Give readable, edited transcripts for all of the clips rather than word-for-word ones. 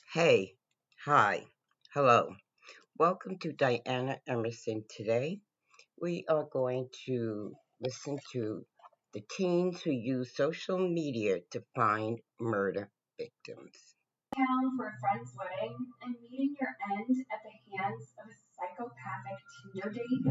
Hey, hi, hello. Welcome to Diana Emerson today. We are going to listen to the teens who use social media to find murder victims. Town for a friend's wedding and meeting your end at the hands of a psychopathic Tinder date.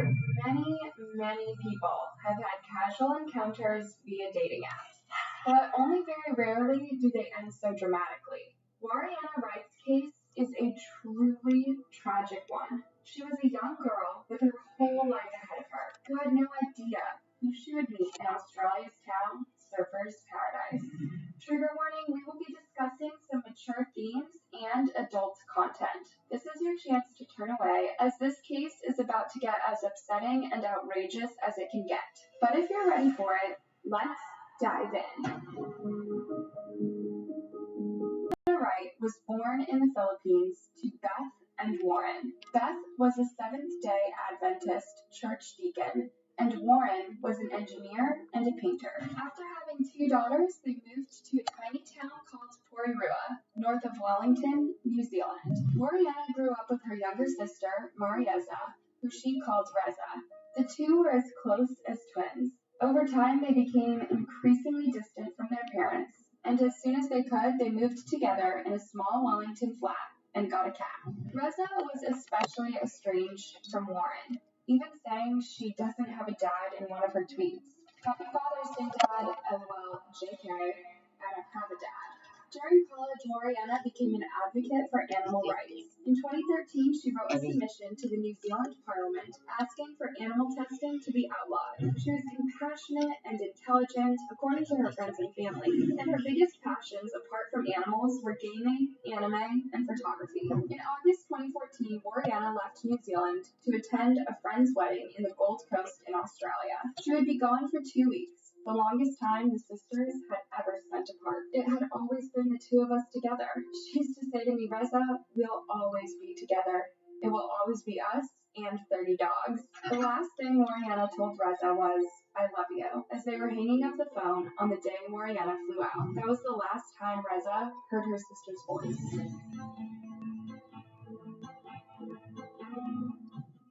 Many people have had casual encounters via dating apps, but only very rarely do they end so dramatically. Wariana Wright's case is a truly tragic one. She was a young girl with her whole life ahead of her who had no idea who she would meet in Australia's town, Surfer's Paradise. Trigger warning, we will be discussing some mature themes and adult content. This is your chance to turn away, as this case is about to get as upsetting and outrageous as it can get. But if you're ready for it, let's dive in. Wright was born in the Philippines to Beth and Warren. Beth was a Seventh-day Adventist church deacon, and Warren was an engineer and a painter. After having two daughters, they moved to a tiny town called Porirua, north of Wellington, New Zealand. Wariana grew up with her younger sister, Marieza, who she called Reza. The two were as close as twins. Over time, they became increasingly distant from their parents, and as soon as they could, they moved together in a small Wellington flat and got a cat. Reza was especially estranged from Warren, even saying she doesn't have a dad in one of her tweets. Happy Father's Day, Dad, LOL, JK, I don't have a dad. During college, Wariana became an advocate for animal rights. In 2013, she wrote a submission to the New Zealand Parliament asking for animal testing to be outlawed. She was compassionate and intelligent, according to her friends and family, and her biggest passions, apart from animals, were gaming, anime, and photography. In August 2014, Wariana left New Zealand to attend a friend's wedding in the Gold Coast in Australia. She would be gone for 2 weeks, the longest time the sisters had ever spent apart. It had always been the two of us together. She used to say to me, Reza, we'll always be together. It will always be us and 30 dogs. The last thing Wariana told Reza was, I love you, as they were hanging up the phone on the day Wariana flew out. That was the last time Reza heard her sister's voice.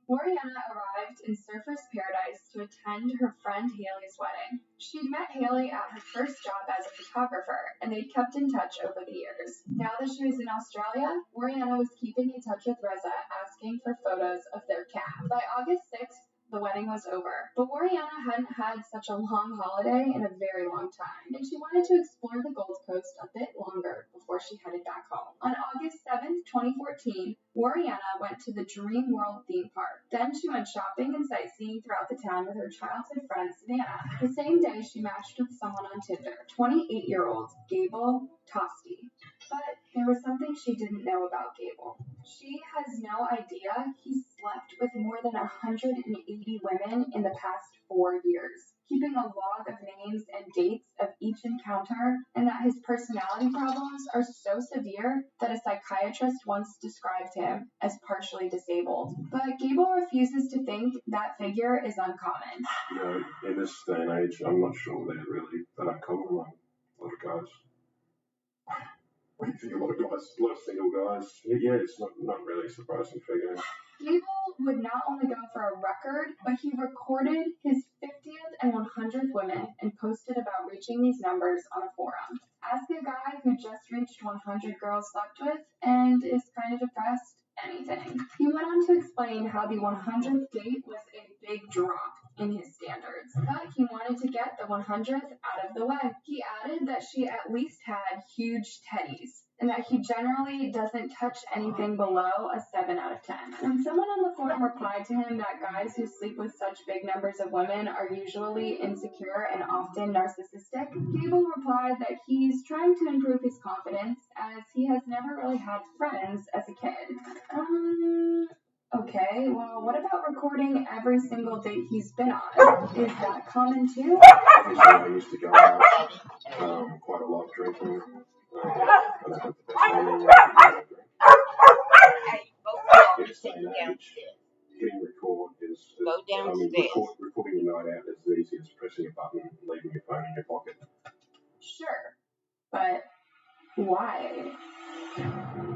Wariana arrived in Surfer's Paradise to attend her friend Haley's wedding. She'd met Haley at her first job as a photographer, and they'd kept in touch over the years. Now that she was in Australia, Wariana was keeping in touch with Reza, asking for photos of their cat. By August 6th, the wedding was over, but Wariana hadn't had such a long holiday in a very long time, and she wanted to explore the Gold Coast a bit longer before she headed back home. On August 7th, 2014, Wariana went to the Dream World theme park. Then she went shopping and sightseeing throughout the town with her childhood friend Savannah. The same day, she matched with someone on Tinder, 28-year-old Gable Tosti. But there was something she didn't know about Gable. She has no idea he slept with more than 180 women in the past 4 years, keeping a log of names and dates of each encounter, and that his personality problems are so severe that a psychiatrist once described him as partially disabled. But Gable refuses to think that figure is uncommon. In this day and age, I'm not sure they're really that uncommon among a lot of guys. I think a lot of single guys. Yeah, it's not really a surprising figure. Gable would not only go for a record, but he recorded his 50th and 100th women and posted about reaching these numbers on a forum. Ask a guy who just reached 100 girls slept with and is kind of depressed. Anything. He went on to explain how the 100th date was a big drop in his standards, but he wanted to get the 100th out of the way. He added that she at least had huge teddies, and that he generally doesn't touch anything below a 7 out of 10. When someone on the forum replied to him that guys who sleep with such big numbers of women are usually insecure and often narcissistic, Gable replied that he's trying to improve his confidence as he has never really had friends as a kid. Okay, well, what about recording every single date he's been on? Is that common too? I used to go out quite a lot drinking. And I have the best memory of hitting record is Go downstairs. Recording your night out is as easy as pressing a button and leaving your phone in your pocket. Sure, but why?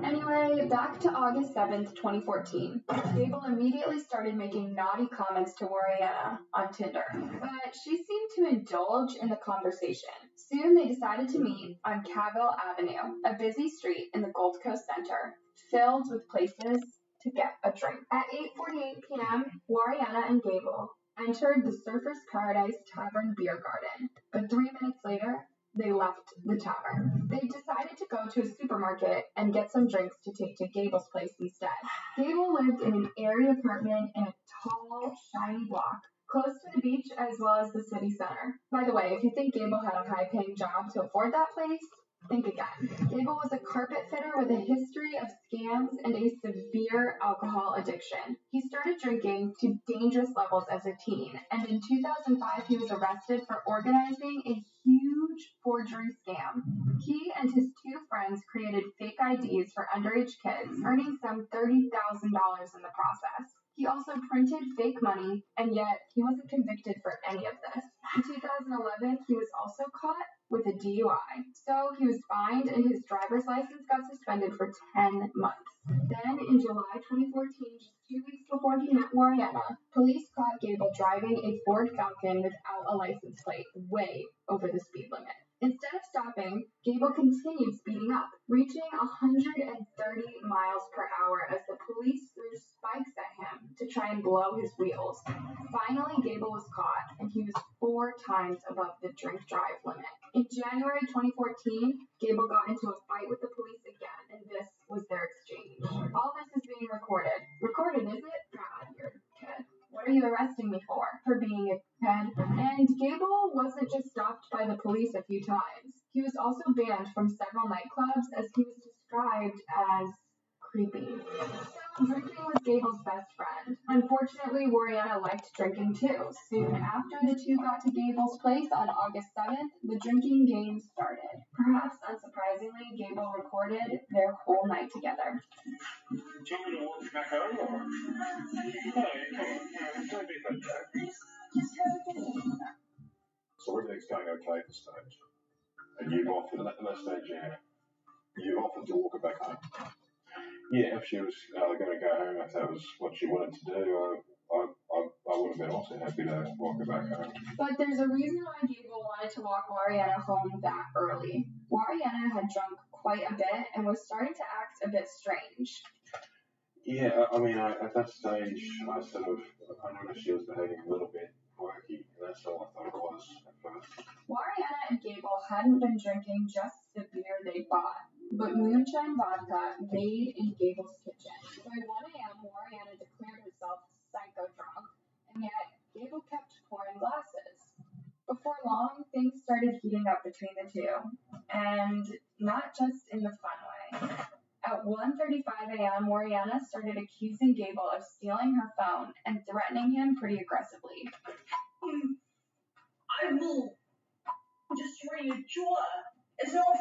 Anyway, back to August 7th, 2014. Gable immediately started making naughty comments to Warriana on Tinder, but she seemed to indulge in the conversation. Soon they decided to meet on Cavill Avenue, a busy street in the Gold Coast Center, filled with places to get a drink. At 8:48 p.m., Warriana and Gable entered the Surfers Paradise Tavern Beer Garden, but 3 minutes later, they left the tavern. They decided to go to a supermarket and get some drinks to take to Gable's place instead. Gable lived in an airy apartment in a tall, shiny block, close to the beach as well as the city center. By the way, if you think Gable had a high-paying job to afford that place, think again. Gable was a carpet fitter with a history of scams and a severe alcohol addiction. He started drinking to dangerous levels as a teen, and in 2005 he was arrested for organizing a huge forgery scam. He and his 2 friends created fake IDs for underage kids, earning some $30,000 in the process. He also printed fake money, and yet he wasn't convicted for any of this. In 2011, he was also caught with a DUI. So he was fined and his driver's license got suspended for 10 months. Then in July 2014, just 2 weeks before he met Warriana, police caught Gable driving a Ford Falcon without a license plate, way over the speed limit. Instead of stopping, Gable continued speeding up, reaching 130 miles per hour as the police threw spikes at him to try and blow his wheels. Finally, Gable was caught, and he was 4 times above the drink drive limit. In January 2014, Gable got into a fight with the police again, and this was their exchange. All this is being recorded. Recorded, is it? God, you're a kid. What are you arresting me for? For being a kid. And Gable wasn't just stopped by the police a few times. He was also banned from several nightclubs as he was described as creepy. So drinking was Gable's best friend. Unfortunately, Warriana liked drinking too. Soon after the two got to Gable's place on August 7th, the drinking game started. Perhaps unsurprisingly, Gable recorded their whole night together. Do you want me to walk you back home or? No, come on. Don't be that bad. So everything's going okay at the stage. And you've offered, at that stage, yeah, you've offered to walk her back home. Yeah, if she was going to go home, if that was what she wanted to do, I would have been also happy to walk her back home. But there's a reason why Gable wanted to walk Warriana home that early. Warriana had drunk quite a bit and was starting to act a bit strange. Yeah, I mean, at that stage, I noticed she was behaving a little bit quirky, and that's all I thought it was at first. Warriana and Gable hadn't been drinking just the beer they bought, but moonshine vodka made in Gable's kitchen. By 1 a.m., Warriana declared herself psycho drunk, and yet Gable kept pouring glasses. Before long, things started heating up between the two, and not just in the fun way. At 1:35 a.m., Warriana started accusing Gable of stealing her phone and threatening him pretty aggressively. I will destroy your jaw. It's not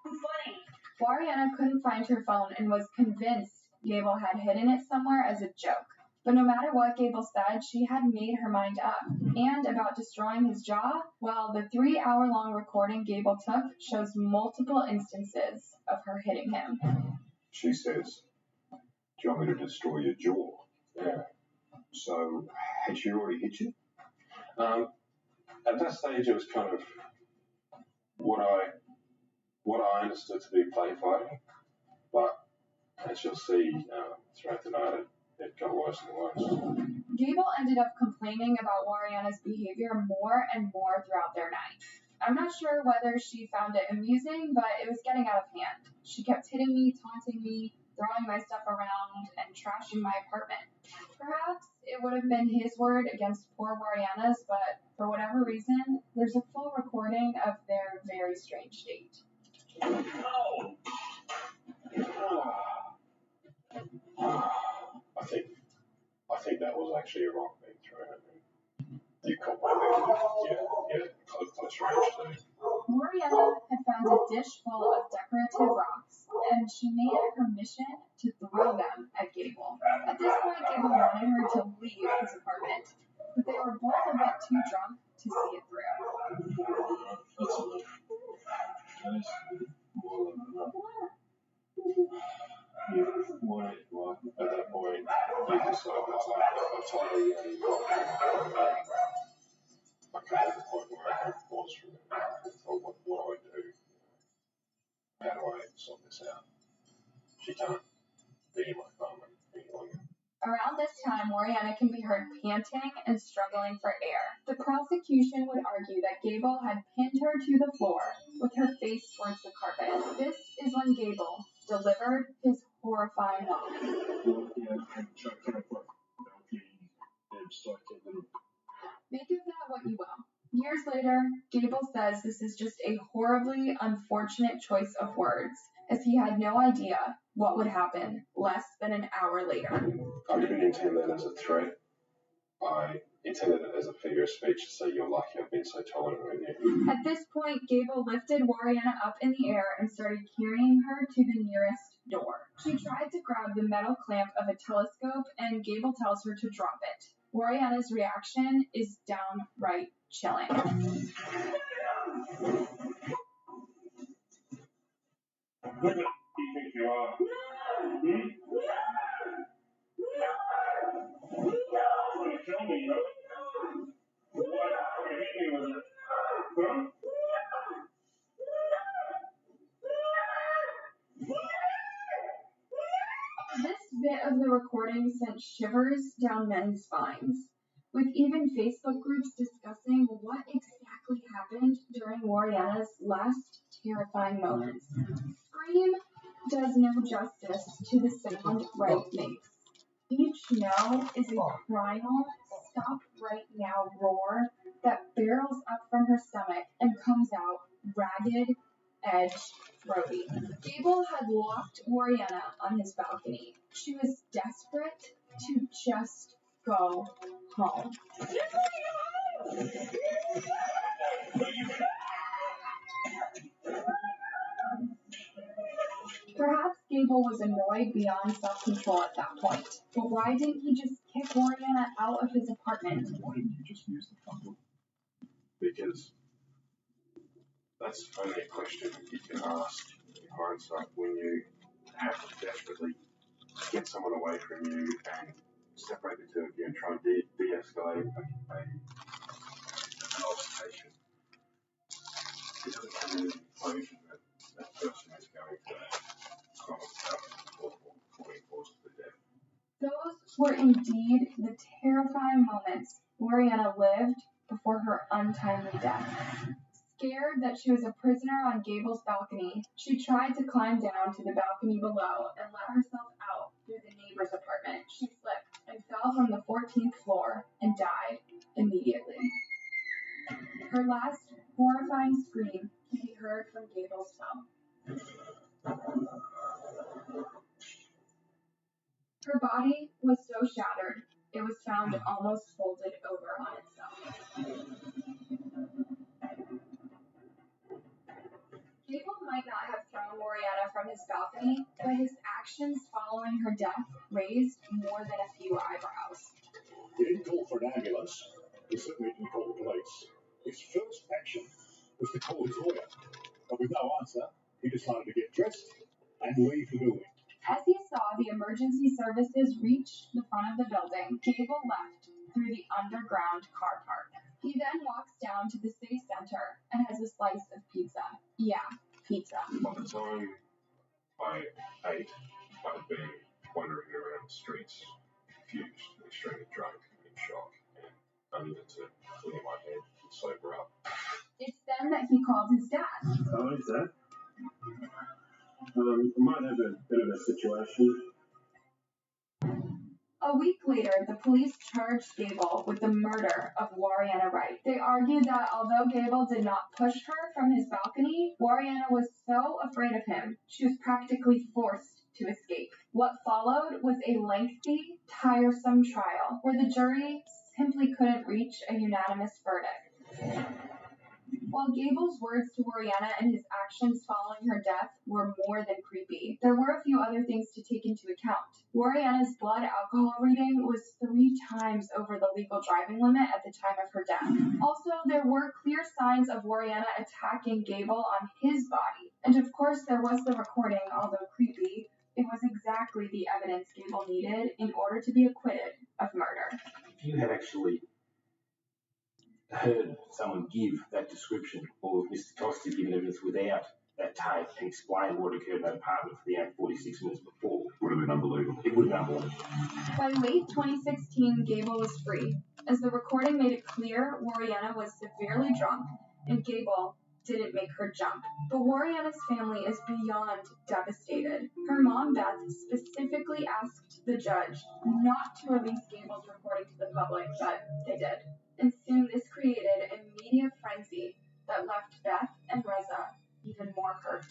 funny. Warriana couldn't find her phone and was convinced Gable had hidden it somewhere as a joke. But no matter what Gable said, she had made her mind up. And about destroying his jaw, well, the 3-hour-long recording Gable took shows multiple instances of her hitting him. She says, do you want me to destroy your jaw? Yeah. So, had she already hit you? At that stage, it was kind of what I understood to be play fighting. But as you'll see throughout the night, it got worse and worse. Gable ended up complaining about Warriana's behavior more and more throughout their night. I'm not sure whether she found it amusing, but it was getting out of hand. She kept hitting me, taunting me, throwing my stuff around, and trashing my apartment. Perhaps it would have been his word against poor Warriana's, but for whatever reason, there's a full recording of their very strange date. Oh. I think that was actually a rock being thrown at me. You caught my name. Yeah, close range too. Warriana had found a dish full of decorative rocks, and she made it her mission to throw them at Gable. At this point, Gable wanted her to leave his apartment, but they were both a bit too drunk to see it through. That's enough. That is more than enough. point, at that point, you decide that's like a totally okay, at the point where I have to pause for a minute and thought, what do I do? How do I sort this out? She can't be in my apartment any longer. Around this time, Oriana can be heard panting and struggling for air. The prosecution would argue that Gable had pinned her to the floor with her face towards the carpet. This is when Gable delivered his horrifying line. Make of that what you will. Years later, Gable says this is just a horribly unfortunate choice of words, as he had no idea what would happen less than an hour later. I didn't intend that as a threat. I intended it as a figure of speech to say you're lucky I've been so tolerant with you. At this point, Gable lifted Oriana up in the air and started carrying her to the nearest door. She tried to grab the metal clamp of a telescope, and Gable tells her to drop it. Oriana's reaction is downright chilling. Who do you think you are? Tell me, no? Why are you hitting me with it? Huh? This bit of the recording sent shivers down men's spines, with even Facebook groups discussing what exactly happened during Oriana's last terrifying moments. Scream does no justice to the sound Wright makes. Each no is a primal, stop right now roar that barrels up from her stomach and comes out ragged, edged, throaty. Gable had locked Oriana on his balcony. She was desperate to just go home. Perhaps Gable was annoyed beyond self-control at that point, but why didn't he just kick Oriana out of his apartment? Why didn't you just use the front door? Because that's only a question you can ask in hindsight when you have to desperately get someone away from you and separate the two of you and try and de-escalate an altercation. It doesn't come to the conclusion that that person is going to cause awful before he causes the death. Those were indeed the terrifying moments Oriana lived before her untimely death. Scared that she was a prisoner on Gable's balcony, she tried to climb down to the balcony below and let herself out through the neighbor's apartment. She slipped and fell from the 14th floor and died immediately. Her last horrifying scream can be heard from Gable's cell. Her body was so shattered, it was found almost folded over on itself. Gable might not have thrown Oriana from his balcony, but his actions following her death raised more than a few eyebrows. He didn't call for an ambulance. He certainly didn't call the police. His first action was to call his lawyer, but with no answer, he decided to get dressed and leave the building. As he saw the emergency services reach the front of the building, Gable left through the underground car park. He then walks down to the city center and has a slice of pizza. Yeah, pizza. By the time I ate, I'd been wandering around the streets, confused, extremely drunk, in shock, and I needed to clear my head and sober up. It's then that he called his dad. Oh, is that? I might have a bit of a situation. A week later, the police charged Gable with the murder of Oriana Wright. They argued that although Gable did not push her from his balcony, Oriana was so afraid of him, she was practically forced to escape. What followed was a lengthy, tiresome trial where the jury simply couldn't reach a unanimous verdict. While Gable's words to Oriana and his actions following her death were more than creepy, there were a few other things to take into account. Oriana's blood alcohol reading was 3 times over the legal driving limit at the time of her death. Also, there were clear signs of Oriana attacking Gable on his body. And of course, there was the recording, although creepy. It was exactly the evidence Gable needed in order to be acquitted of murder. If you had actually heard someone give that description, or Mr. Costa given evidence without that tape and explain what occurred in that apartment for the 46 minutes before, it would have been unbelievable. It would have been unbelievable. By late 2016, Gable was free, as the recording made it clear Wariana was severely drunk and Gable didn't make her jump. But Wariana's family is beyond devastated. Her mom, Beth, specifically asked the judge not to release Gable's recording to the public, but they did. And soon this created a media frenzy that left Beth and Reza even more hurt.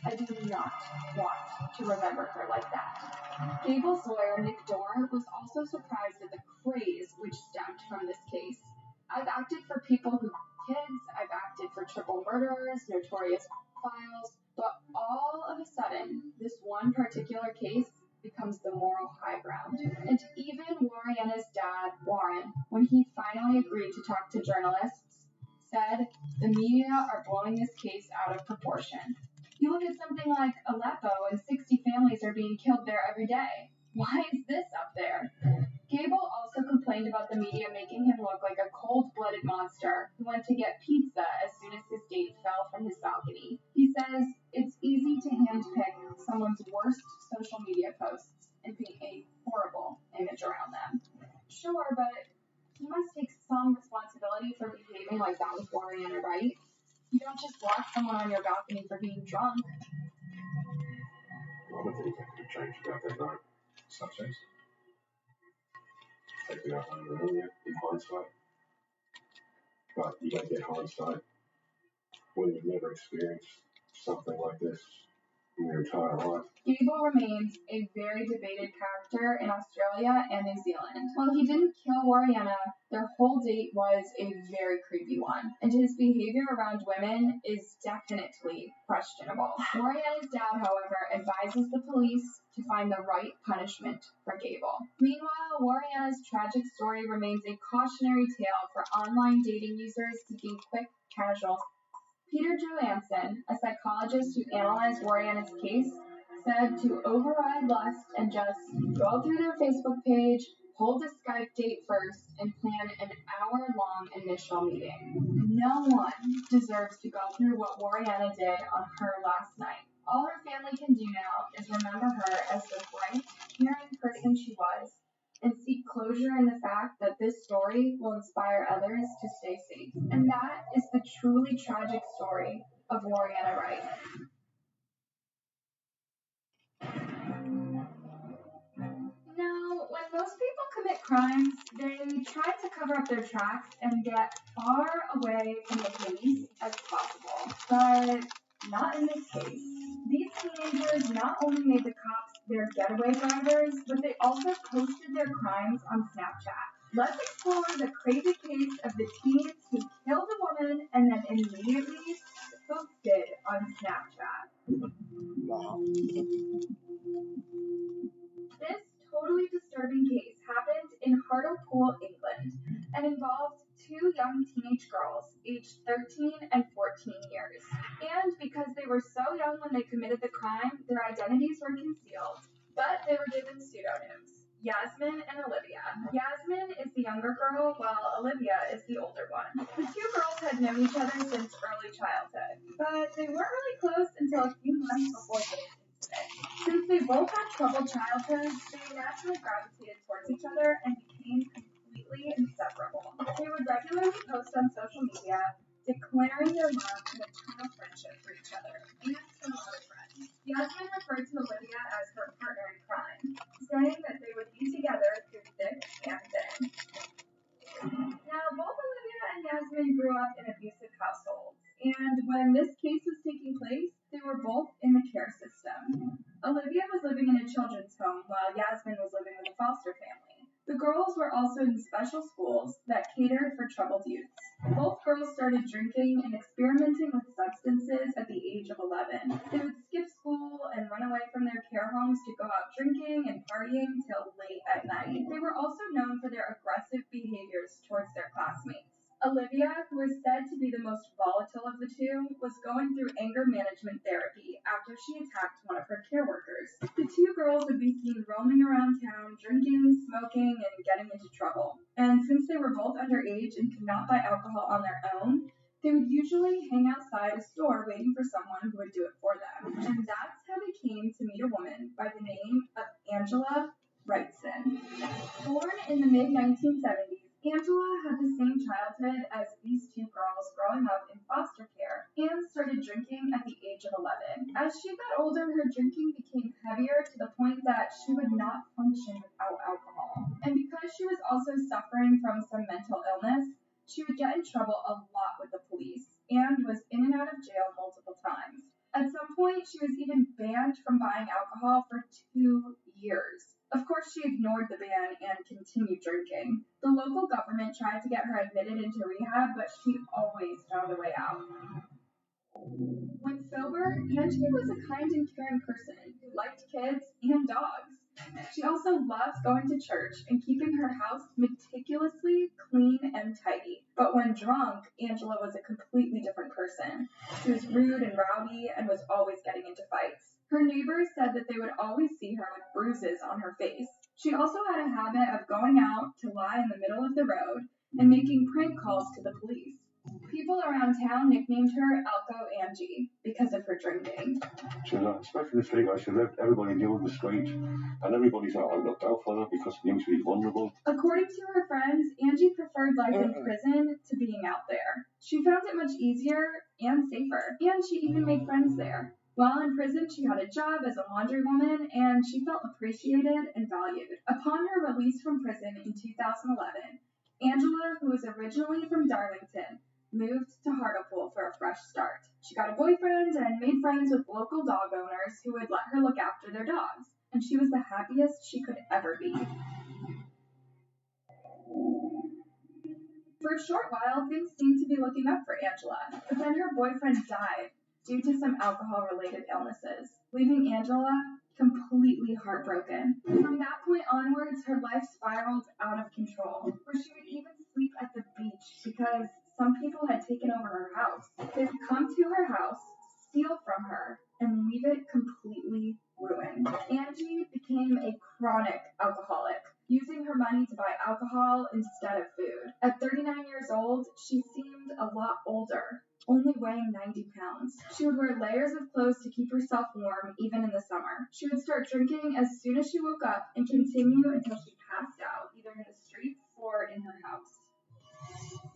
I do not want to remember her like that. Gable's lawyer, Nick Dorr, was also surprised at the craze which stemmed from this case. I've acted for people who have kids, I've acted for triple murderers, notorious pedophiles, but all of a sudden, this one particular case becomes the moral high ground. And even Wariana's dad, Warren, when he finally agreed to talk to journalists, said the media are blowing this case out of proportion. You look at something like Aleppo and 60 families are being killed there every day. Why is this up there? Gable also complained about the media making him look like a cold-blooded monster who went to get pizza as soon as his date fell from his balcony. He says it's easy to handpick someone's worst social media posts and paint a horrible image around them. Sure, but he must take some responsibility for behaving like that with Wariana, right? You don't just block someone on your balcony for being drunk. I don't think I could have changed about that night. Such as take it out earlier in hindsight. But you don't get hindsight when you've never experienced something like this in your entire life. Gable remains a very debated character in Australia and New Zealand. While he didn't kill Wariana, their whole date was a very creepy one, and his behavior around women is definitely questionable. Wariana's dad, however, advises the police to find the right punishment for Gable. Meanwhile, Wariana's tragic story remains a cautionary tale for online dating users seeking quick, casual. Peter Johansson, a psychologist who analyzed Wariana's case, said to override lust and just go through their Facebook page, hold a Skype date first, and plan an hour-long initial meeting. No one deserves to go through what Wariana did on her last night. All her family can do now is remember her as the bright, caring person she was, and seek closure in the fact that this story will inspire others to stay safe. And that is the truly tragic story of Wariana Wright. Now, when most people commit crimes, they try to cover up their tracks and get far away from the police as possible. But not in this case. These teenagers not only made the cops their getaway drivers, but they also posted their crimes on Snapchat. Let's explore the crazy case of the teens who killed a woman and then immediately posted on Snapchat. Wow. This totally disturbing case happened in Hartlepool, England, and involved two young teenage girls, aged 13 and 14 years. And because they were so young when they committed the crime, their identities were concealed, but they were given pseudonyms. Yasmin and Olivia. Yasmin is the younger girl, while Olivia is the older one. The two girls had known each other since early childhood, but they weren't really close until a few months before this incident. Since they both had troubled childhoods, they naturally gravitated towards each other and became completely inseparable. They would regularly post on social media, declaring their love and eternal friendship for each other and some other friends. Yasmin referred to Olivia as her partner in crime, saying that they would be together through thick and thin. Now, both Olivia and Yasmin grew up in abusive households, and when this case was taking place, they were both in the care system. Olivia was living in a children's home, while Yasmin was living with a foster family. The girls were also in special schools that catered for troubled youths. Both girls started drinking and experimenting with substances at the age of 11. They would skip school and run away from their care homes to go out drinking and partying till late at night. They were also known for their aggressive behaviors towards their classmates. Olivia, who is said to be the most volatile of the two, was going through anger management therapy after she attacked one of her care workers. The two girls would be seen roaming around town, drinking, smoking, and getting into trouble. And since they were both underage and could not buy alcohol on their own, they would usually hang outside a store waiting for someone who would do it for them. And that's how they came to meet a woman by the name of Angela Wrightson. Born in the mid-1970s, Angela had the same childhood as these two girls growing up in foster care and started drinking at the age of 11. As she got older, her drinking became heavier to the point that she would not function without alcohol. And because she was also suffering from some mental illness, she would get in trouble a lot with the police and was in and out of jail multiple times. At some point, she was even banned from buying alcohol for 2 years. Of course, she ignored the ban and continued drinking. The local government tried to get her admitted into rehab, but she always found a way out. When sober, Angie was a kind and caring person who liked kids and dogs. She also loved going to church and keeping her house meticulously clean and tidy. But when drunk, Angela was a completely different person. She was rude and rowdy and was always getting into fights. Her neighbors said that they would always see her with bruises on her face. She also had a habit of going out to lie in the middle of the road and making prank calls to the police. People around town nicknamed her Alco Angie because of her drinking. She was especially the street, she lived, everybody knew in the street, and everybody thought I looked out for her because she knew she was vulnerable. According to her friends, Angie preferred life in prison to being out there. She found it much easier and safer, and she even made friends there. While in prison, she had a job as a laundrywoman, and she felt appreciated and valued. Upon her release from prison in 2011, Angela, who was originally from Darlington, moved to Hartlepool for a fresh start. She got a boyfriend and made friends with local dog owners who would let her look after their dogs, and she was the happiest she could ever be. For a short while, things seemed to be looking up for Angela, but then her boyfriend died due to some alcohol-related illnesses, leaving Angela completely heartbroken. From that point onwards, her life spiraled out of control, where she would even sleep at the beach because some people had taken over her house. They would come to her house, steal from her, and leave it completely ruined. Angie became a chronic alcoholic, using her money to buy alcohol instead of food. At 39 years old, she seemed a lot older, only weighing 90 pounds. She would wear layers of clothes to keep herself warm, even in the summer. She would start drinking as soon as she woke up and continue until she passed out, either in the streets or in her house.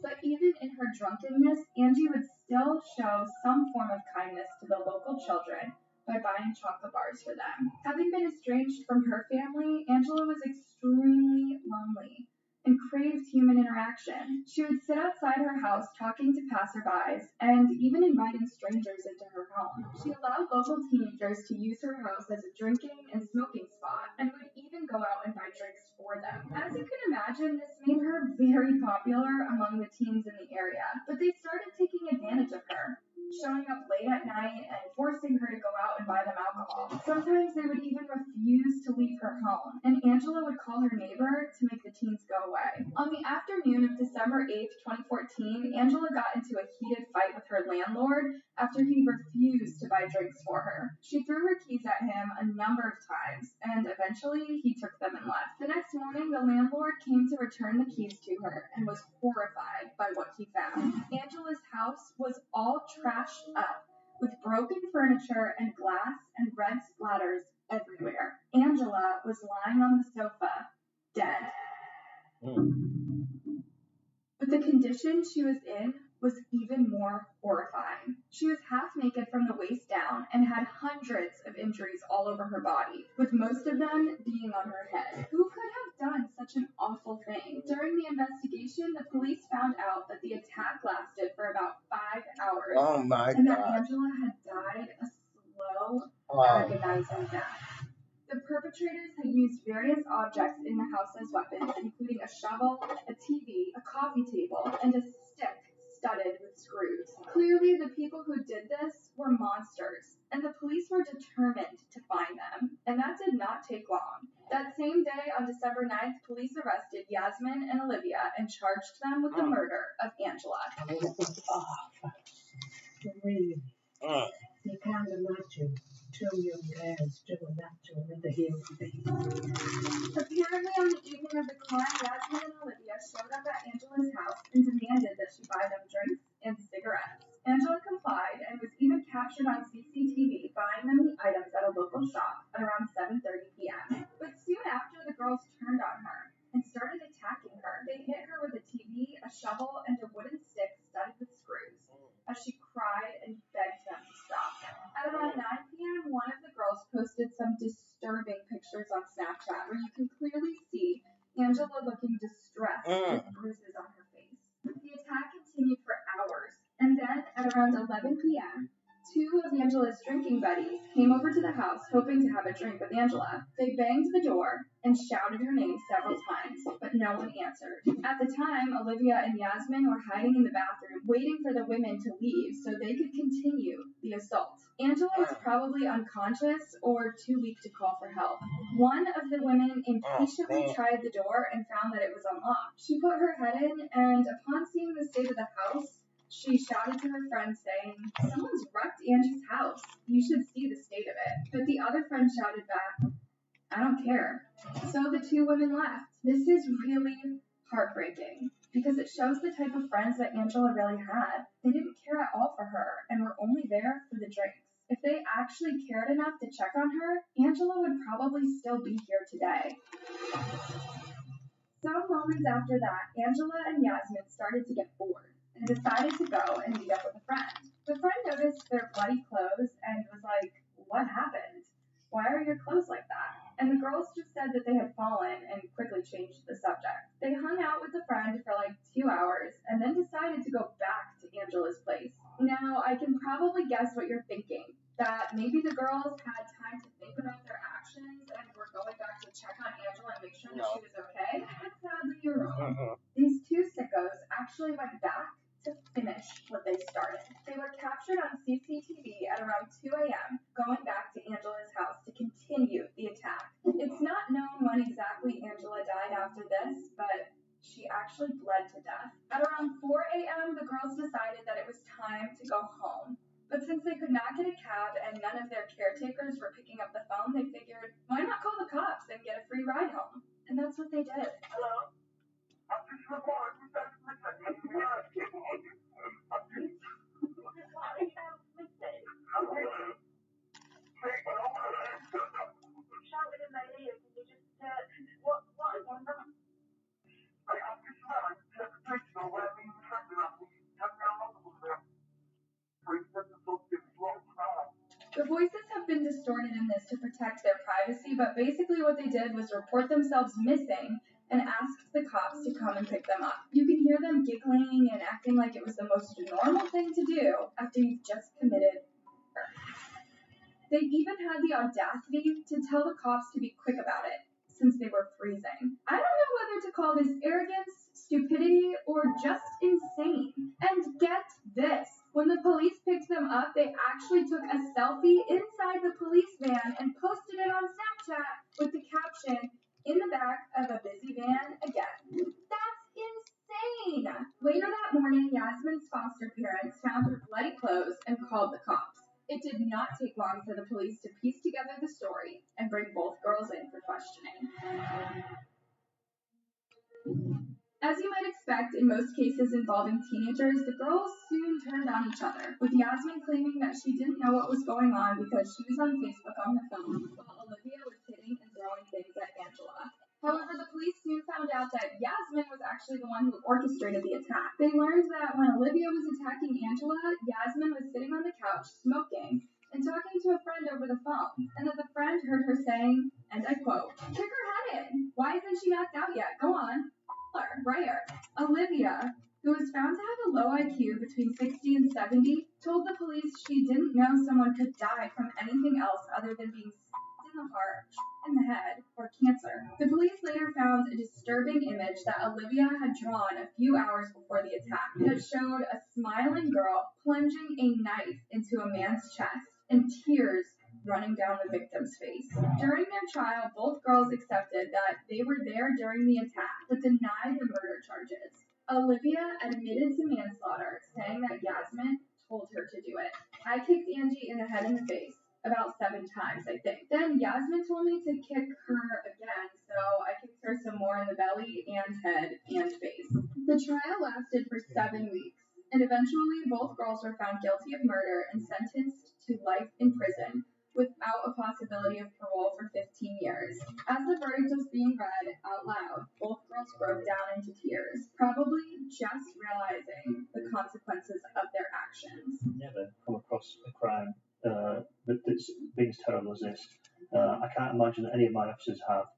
But even in her drunkenness, Angie would still show some form of kindness to the local children by buying chocolate bars for them. Having been estranged from her family, Angela was extremely lonely and craved human interaction. She would sit outside her house talking to passerbys and even inviting strangers into her home. She allowed local teenagers to use her house as a drinking and smoking spot and would even go out and buy drinks for them. As you can imagine, this made her very popular among the teens in the area, but they started taking advantage of her, showing up late at night and forcing her to go out and buy them alcohol. Sometimes they would even refuse to leave her home, and Angela would call her neighbor to make the teens go away. On the afternoon of December 8th, 2014, Angela got into a heated fight with her landlord after he refused to buy drinks for her. She threw her keys at him a number of times, and eventually he took them and left. The next morning, the landlord came to return the keys to her and was horrified by what he found. Angela's house was all trashed up, with broken furniture and glass and red splatters everywhere. Angela was lying on the sofa, dead. But the condition she was in was even more horrifying. She was half naked from the waist down and had hundreds of injuries all over her body, with most of them being on her head. Who could have done such an awful thing? During the investigation, the police found out that the attack lasted for about 5 hours. Oh my and that God. Angela had died a slow, agonizing death. The perpetrators had used various objects in the house as weapons, including a shovel, a TV, a coffee table, and a stick studded with screws. Clearly, the people who did this were monsters, and the police were determined to find them, and that did not take long. That same day, on December 9th, police arrested Yasmin and Olivia and charged them with the murder of Angela. Really? You can't imagine trillion hairs dribble natural in the heel today. Apparently, on the evening of the crime, Yasmin and Olivia showed up at Angela's house and demanded that she buy them drinks and cigarettes. Angela complied and was even captured on CCTV buying them the items at a local shop at around 7:30 p.m. But soon after, the girls turned on her and started attacking her. They hit her with a TV, a shovel, and a wooden stick studded with screws as she cried and begged them to stop. At around 9 p.m., one of the girls posted some disturbing pictures on Snapchat where you can clearly see Angela looking distressed with bruises on her face. The attack continued for hours, and then at around 11 p.m., two of Angela's drinking buddies came over to the house hoping to have a drink with Angela. They banged the door and shouted her name several times, but no one answered. At the time, Olivia and Yasmin were hiding in the bathroom, waiting for the women to leave so they could continue the assault. Angela was probably unconscious or too weak to call for help. One of the women impatiently tried the door and found that it was unlocked. She put her head in, and upon seeing the state of the house, she shouted to her friend saying, "Someone's wrecked Angie's house. You should see the state of it." But the other friend shouted back, "I don't care." So the two women left. This is really heartbreaking because it shows the type of friends that Angela really had. They didn't care at all for her and were only there for the drinks. If they actually cared enough to check on her, Angela would probably still be here today. Some moments after that, Angela and Yasmin started to get bored and decided to go and meet up with a friend. The friend noticed their bloody clothes and was like, "What happened? Why are your clothes like that?" And the girls just said that they had fallen and quickly changed the subject. They hung out with the friend for like 2 hours and then decided to go back to Angela's place. Now, I can probably guess what you're thinking, that maybe the girls had time to think about their actions and were going back to check on Angela and make sure that she was okay. But sadly, you're wrong. These two sickos actually went back to finish what they started. They were captured on CCTV at around 2 a.m., going back to Angela's house to continue the attack. It's not known when exactly Angela died after this, but she actually bled to death. At around 4 a.m., the girls decided that it was time to go home. But since they could not get a cab and none of their caretakers were picking up the phone, they figured, why not call the cops and get a free ride home? And that's what they did. Hello? I'm just reporting that Shouted in my ear, can you just, what is one of them? The voices have been distorted in this to protect their privacy, but basically what they did was report themselves missing and asked the cops to come and pick them up. You can hear them giggling and acting like it was the most normal thing to do after you've just committed murder. They even had the audacity to tell the cops to be quick about it, since they were freezing. I don't know whether to call this arrogance, stupidity, or just insane. And get this. When the police picked them up, they actually took a selfie inside the police van and posted it on Snapchat with the caption, "In the back of a busy van again." That's insane! Later that morning, Yasmin's foster parents found her bloody clothes and called the cops. It did not take long for the police to piece together the story and bring both girls in for questioning. As you might expect in most cases involving teenagers, the girls soon turned on each other, with Yasmin claiming that she didn't know what was going on because she was on Facebook on her phone, while Olivia was hitting and throwing things at Angela. However, the police soon found out that Yasmin was actually the one who orchestrated the attack. They learned that when Olivia was attacking Angela, Yasmin was sitting on the couch smoking and talking to a friend over the phone, and that the friend heard her saying, and I quote, "Kick her head in. Why isn't she knocked out yet? Go on." Rare. Olivia, who was found to have a low IQ between 60 and 70, told the police she didn't know someone could die from anything else other than being stabbed in the heart, in the head, or cancer. The police later found a disturbing image that Olivia had drawn a few hours before the attack that showed a smiling girl plunging a knife into a man's chest and tears running down the victim's face. During their trial, both girls accepted that they were there during the attack, but denied the murder charges. Olivia admitted to manslaughter, saying that Yasmin told her to do it. "I kicked Angie in the head and the face. about 7 times, I think. Then Yasmin told me to kick her again, so I kicked her some more in the belly and head and face. The trial lasted for 7 weeks, and eventually both girls were found guilty of murder and sentenced to life in prison without a possibility of parole for 15 years. As the verdict was being read out loud, both girls broke down into tears, probably just realizing the consequences of their actions. Never come across a crime that's been as terrible as this. I can't imagine that any of my officers have.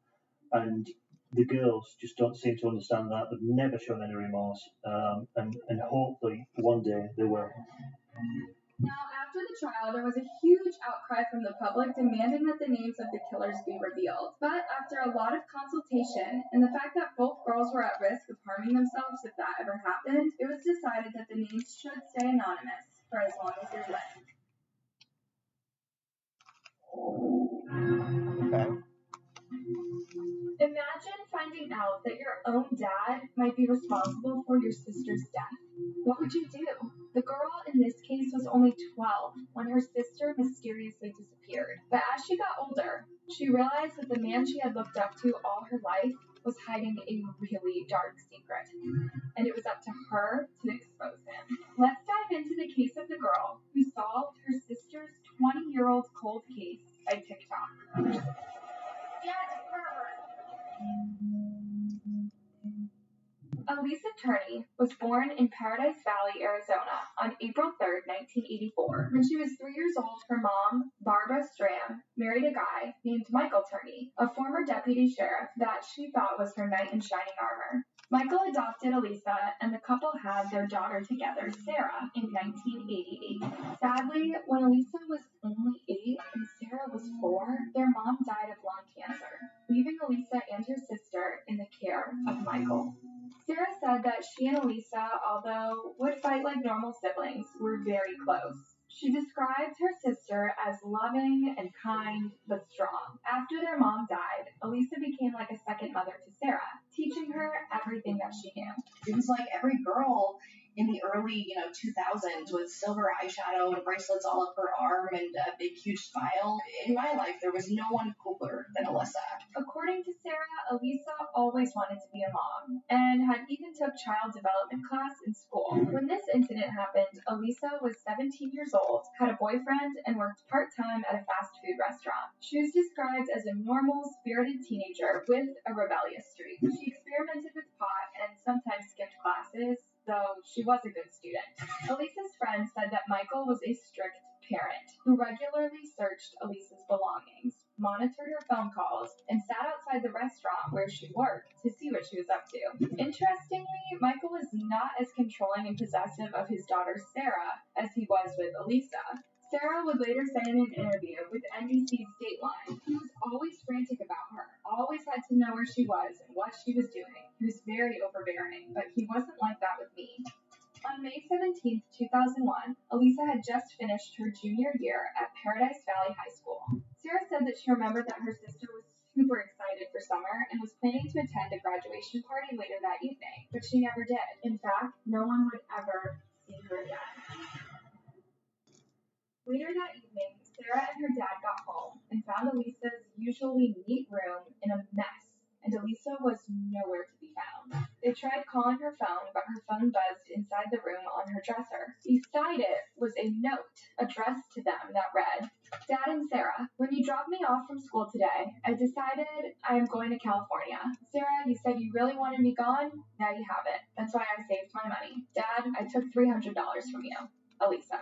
And the girls just don't seem to understand that. They've never shown any remorse. And hopefully one day they will. Now, after the trial, there was a huge outcry from the public demanding that the names of the killers be revealed. But after a lot of consultation and the fact that both girls were at risk of harming themselves if that ever happened, it was decided that the names should stay anonymous for as long as they lived. Okay. Imagine finding out that your own dad might be responsible for your sister's death. What would you do? The girl in this case was only 12 when her sister mysteriously disappeared. But as she got older, she realized that the man she had looked up to all her life was hiding a really dark secret. And it was up to her to expose him. Let's dive into the case of the girl who solved her sister's 20-year-old cold case by TikTok. Dad's a pervert. Elisa Turney was born in Paradise Valley, Arizona on April 3, 1984. When she was 3 years old, her mom, Barbara Stram, married a guy named Michael Turney, a former deputy sheriff that she thought was her knight in shining armor. Michael adopted Elisa, and the couple had their daughter together, Sarah, in 1988. Sadly, when Elisa was only 8 and Sarah was 4, their mom died of lung cancer, leaving Elisa and her sister in the care of Michael. Sarah said that she and Elisa, although would fight like normal siblings, were very close. She described her sister as loving and kind, but strong. After their mom died, Elisa became like a second mother to Sarah, teaching her everything that she knew. It was like every girl in the early, 2000s with silver eyeshadow and bracelets all up her arm and a big, huge smile. In my life, there was no one cooler than Alyssa. According to Sarah, Elisa always wanted to be a mom and had even took child development class in school. When this incident happened, Elisa was 17 years old, had a boyfriend, and worked part-time at a fast food restaurant. She was described as a normal, spirited teenager with a rebellious streak. She experimented with pot and sometimes skipped classes, though she was a good student. Elisa's friend said that Michael was a strict parent who regularly searched Elisa's belongings, monitored her phone calls, and sat outside the restaurant where she worked to see what she was up to. Interestingly, Michael was not as controlling and possessive of his daughter Sarah as he was with Elisa. Sarah would later say in an interview with NBC's Dateline, he was always frantic about her, always had to know where she was and what she was doing. He was very overbearing, but he wasn't like that with me. On May 17, 2001, Elisa had just finished her junior year at Paradise Valley High School. Sarah said that she remembered that her sister was super excited for summer and was planning to attend a graduation party later that evening, but she never did. In fact, no one would ever see her again. Later that evening, Sarah and her dad got home and found Elisa's usually neat room in a mess, and Elisa was nowhere to be found. They tried calling her phone, but her phone buzzed inside the room on her dresser. Beside it was a note addressed to them that read, Dad and Sarah, when you dropped me off from school today, I decided I am going to California. Sarah, you said you really wanted me gone? Now you have it. That's why I saved my money. Dad, I took $300 from you. Elisa.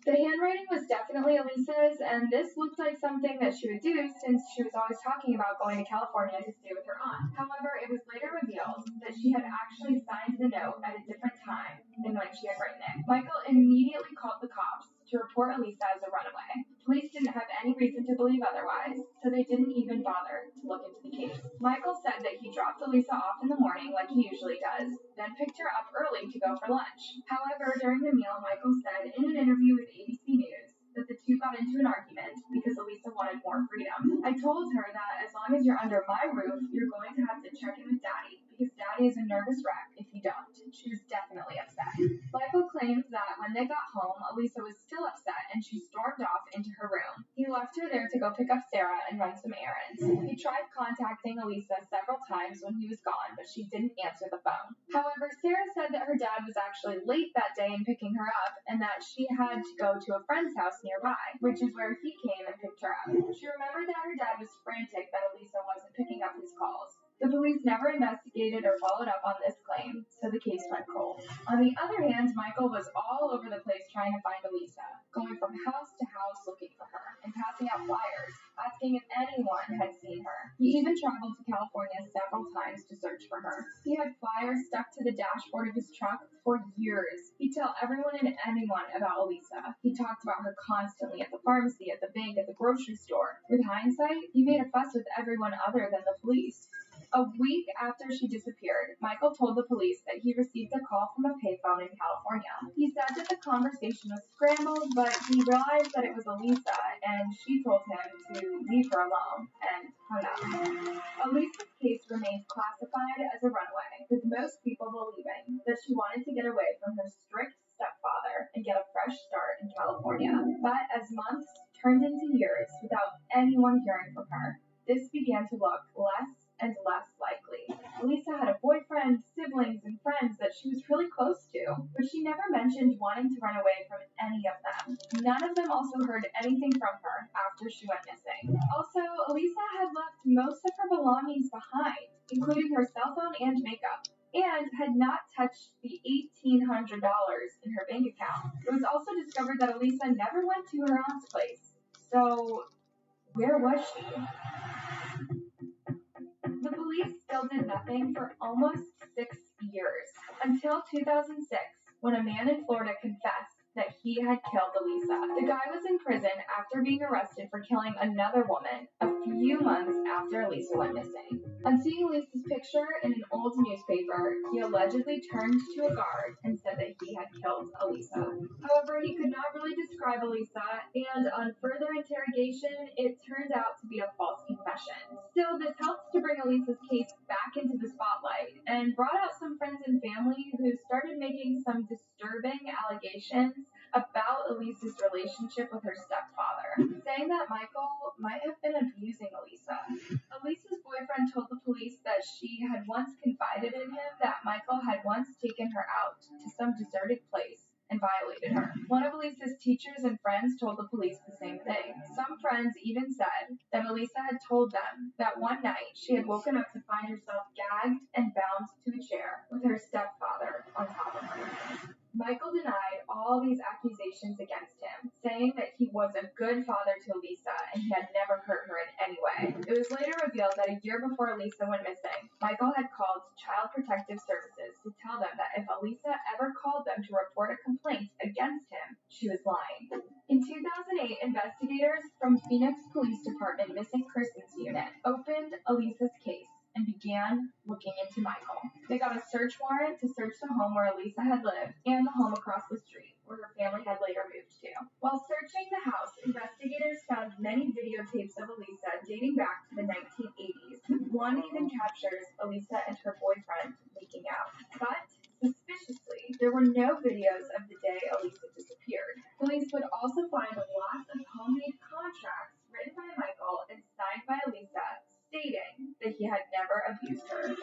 The handwriting was definitely Elisa's, and this looked like something that she would do since she was always talking about going to California to stay with her aunt. However, it was later revealed that she had actually signed the note at a different time than when she had written it. Michael immediately called the cops to report Elisa as a runaway. Police didn't have any reason to believe otherwise, so they didn't even bother to look into the case. Michael said that he dropped Elisa off in the morning like he usually does, then picked her up early to go for lunch. However, during the meal, Michael said in an interview with ABC News that the two got into an argument because Elisa wanted more freedom. I told her that as long as you're under my roof, you're going to have to check in with Daddy because Daddy is a nervous wreck if you don't. She was definitely upset. Michael claims that when they got home, Elisa was still upset and she stormed off into her room. He left her there to go pick up Sarah and run some errands. He tried contacting Elisa several times when he was gone, but she didn't answer the phone. However, Sarah said that her dad was actually late that day in picking her up and that she had to go to a friend's house nearby, which is where he came and picked her up. She remembered that her dad was frantic that Elisa wasn't picking up his calls. The police never investigated or followed up on this claim, so the case went cold. On the other hand, Michael was all over the place trying to find Elisa, going from house to house looking for her, and passing out flyers, asking if anyone had seen her. He even traveled to California several times to search for her. He had flyers stuck to the dashboard of his truck for years. He'd tell everyone and anyone about Elisa. He talked about her constantly at the pharmacy, at the bank, at the grocery store. With hindsight, he made a fuss with everyone other than the police. A week after she disappeared, Michael told the police that he received a call from a payphone in California. He said that the conversation was scrambled, but he realized that it was Elisa, and she told him to leave her alone, and hung up. Elisa's case remains classified as a runaway, with most people believing that she wanted to get away from her strict stepfather and get a fresh start in California. But as months turned into years without anyone hearing from her, this began to look less and less likely. Elisa had a boyfriend, siblings, and friends that she was really close to, but she never mentioned wanting to run away from any of them. None of them also heard anything from her after she went missing. Also, Elisa had left most of her belongings behind, including her cell phone and makeup, and had not touched the $1,800 in her bank account. It was also discovered that Elisa never went to her aunt's place. So, where was she? The police still did nothing for almost 6 years, until 2006, when a man in Florida confessed that he had killed Elisa. The guy was in prison after being arrested for killing another woman a few months after Elisa went missing. On seeing Elisa's picture in an old newspaper, he allegedly turned to a guard and said that he had killed Elisa. However, he could not really describe Elisa, and on further interrogation, it turned out to be a false confession. Still, this helped to bring Elisa's case back into the spotlight and brought out some friends and family who started making some disturbing allegations about Elisa's relationship with her stepfather, saying that Michael might have been abusing Elisa. Elisa's boyfriend told the police that she had once confided in him that Michael had once taken her out to some deserted place and violated her. One of Elisa's teachers and friends told the police the same thing. Some friends even said that Elisa had told them that one night she had woken up to find herself gagged and bound to a chair with her stepfather on top of her. Michael denied all these accusations against him, saying that he was a good father to Elisa and he had never hurt her in any way. It was later revealed that a year before Elisa went missing, Michael had called Child Protective Services to tell them that if Elisa ever called them to report a complaint against him, she was lying. In 2008, investigators from Phoenix Police Department Missing Persons Unit opened Elisa's case and began looking into Michael. They got a search warrant to search the home where Elisa had lived and the home across the street where her family had later moved to. While searching the house, investigators found many videotapes of Elisa dating back to the 1980s. One even captures Elisa and her boyfriend making out. But suspiciously, there were no videos of the day Elisa disappeared. Police would also find lots of homemade contracts written by Michael and signed by Elisa, stating that he had never abused her.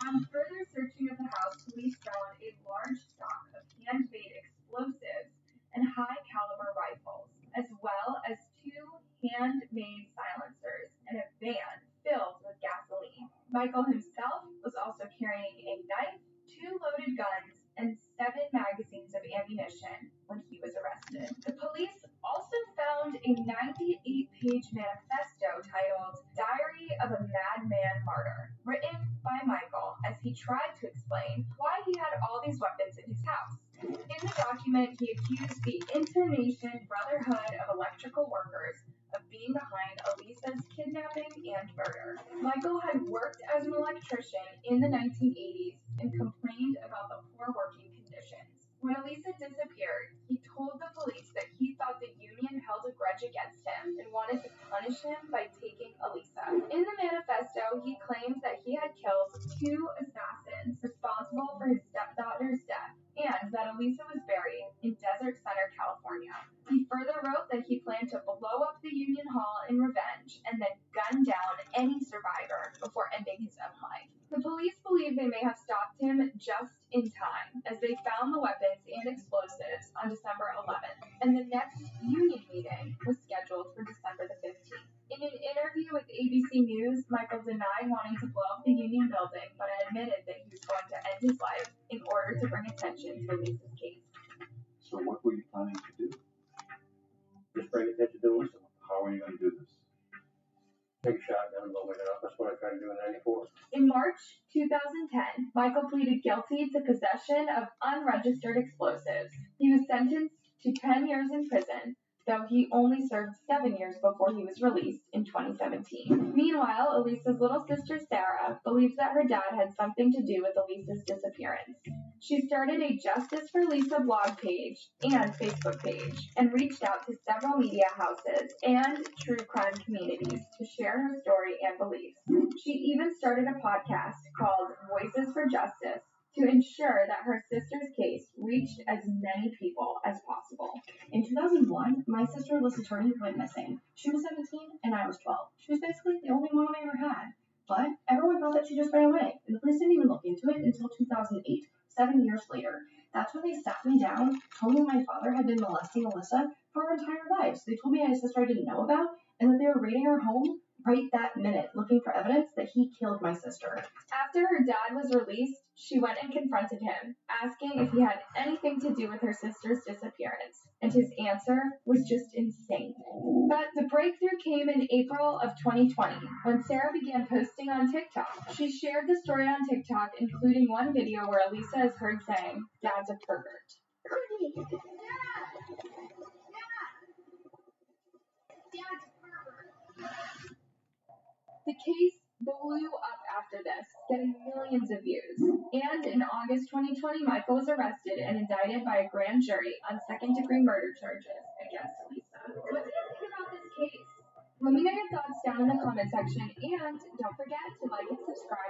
On further searching of the house, police found a large stock of handmade explosives and high-caliber rifles, as well as 2 handmade silencers and a van filled with gasoline. Michael himself was also carrying a knife, 2 loaded guns, and 7 magazines of ammunition when he was arrested. The police also found a 98-page manifesto titled Diary of a Madman Martyr, written by Michael as he tried to explain why he had all these weapons in his house. In the document, he accused the Internation Brotherhood of Electrical Workers of being behind Elisa's kidnapping and murder. Michael had worked as an electrician in the 1980s and complained about the poor working conditions. When Elisa disappeared, he told the police that he thought the union held a grudge against him and wanted to punish him by taking Elisa. In the manifesto, he claims that he had killed 2 assassins responsible for his gun down any survivor before ending his own life. The police believe they may have stopped him just in time, as they found the weapons and explosives on December 11th, and the next union meeting was scheduled for December the 15th. In an interview with ABC News, Michael denied wanting to blow up the Union building, but admitted that he was going to end his life in order to bring attention to Elisa's case. So what were you planning to do? Just bring attention to Elisa. How are you going to do this? Take a shotgun and blow it up. That's what I tried to do in '94. In March 2010, Michael pleaded guilty to possession of unregistered explosives. He was sentenced to 10 years in prison, though he only served 7 years before he was released in 2017. Meanwhile, Elisa's little sister Sarah believes that her dad had something to do with Elisa's disappearance. She started a Justice for Lisa blog page and Facebook page and reached out to several media houses and true crime communities to share her story and beliefs. She even started a podcast called Voices for Justice to ensure that her sister's case reached as many people as possible. In 2001, my sister Alyssa Turney went missing. She was 17 and I was 12. She was basically the only mom I ever had. But everyone thought that she just ran away, and the police didn't even look into it until 2008, 7 years later. That's when they sat me down, told me my father had been molesting Alyssa for her entire life. So they told me I had a sister I didn't know about, and that they were raiding her home right that minute, looking for evidence that he killed my sister. After her dad was released, she went and confronted him, asking if he had anything to do with her sister's disappearance, and his answer was just insane. But the breakthrough came in April of 2020, when Sarah began posting on TikTok. She shared the story on TikTok, including one video where Elisa is heard saying, "Dad's a pervert." The case blew up after this, getting millions of views. And in August 2020, Michael was arrested and indicted by a grand jury on second-degree murder charges against Elisa. What do you think about this case? Let me know your thoughts down in the comment section, and don't forget to like and subscribe